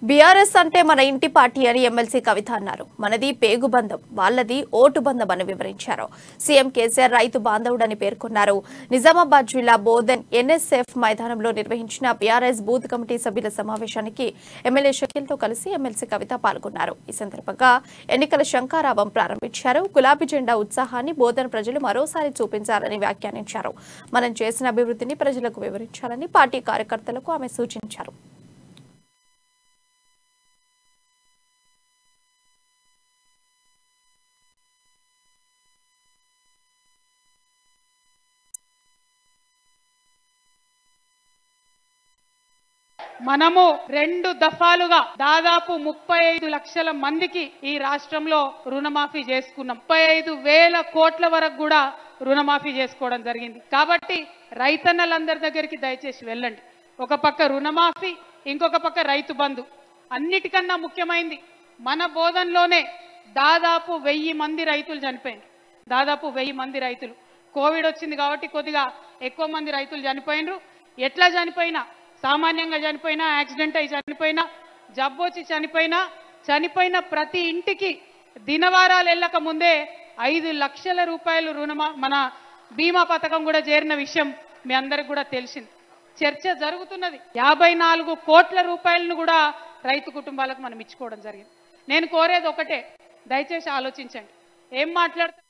BRS అంటే మన ఇంటి పార్టీ అని ఎమ్మెల్సీ కవిత అన్నారు. మనది పేగు బంధం, వాళ్ళది ఓటు బంధం అని వివరించారు. సీఎం కేసీఆర్ రైతు బాంధవుడని పేర్కొన్నారు. నిజామాబాద్ జిల్లా బోధన్ ఎన్ఎస్ఎఫ్ మైదానంలో నిర్వహించిన బీఆర్ఎస్ బూత్ కమిటీ సభ్యుల సమావేశానికి ఎమ్మెల్యే షకీల్తో కలిసి ఎమ్మెల్సీ కవిత పాల్గొన్నారు. ఈ సందర్భంగా ఎన్నికల శంఖారావం ప్రారంభించారు. గులాబీ జెండా ఉత్సాహాన్ని బోధన్ ప్రజలు మరోసారి చూపించాలని వ్యాఖ్యానించారు. మనం చేసిన అభివృద్ధిని ప్రజలకు వివరించాలని పార్టీ కార్యకర్తలకు ఆమె సూచించారు. మనము 2 దఫాలుగా దాదాపు 35 లక్షల మందికి ఈ రాష్ట్రంలో రుణమాఫీ చేసుకున్నాం. 35,000 కోట్ల వరకు కూడా రుణమాఫీ చేసుకోవడం జరిగింది. కాబట్టి రైతన్నలందరి దగ్గరికి దయచేసి వెళ్ళండి. ఒక పక్క రుణమాఫీ, ఇంకొక పక్క రైతు బంధు. అన్నిటికన్నా ముఖ్యమైనది మన బోధనలోనే దాదాపు 1000 మంది రైతులు చనిపోయారు. దాదాపు 1000 మంది రైతులు. కోవిడ్ వచ్చింది కాబట్టి కొద్దిగా ఎక్కువ మంది రైతులు చనిపోయినరు. ఎట్లా చనిపోయినా, సామాన్యంగా చనిపోయినా, యాక్సిడెంట్ అయి చనిపోయినా, జబ్బు వచ్చి చనిపోయిన ప్రతి ఇంటికి దినవారాలు వెళ్ళక ముందే 5 లక్షల రూపాయలు మన బీమా పథకం కూడా చేరిన విషయం మీ అందరికి కూడా తెలిసింది. చర్చ జరుగుతున్నది. 54 కోట్ల రూపాయలను కూడా రైతు కుటుంబాలకు మనం ఇచ్చుకోవడం జరిగింది. నేను కోరేది ఒకటే, దయచేసి ఆలోచించండి. ఏం మాట్లాడుతున్నారు?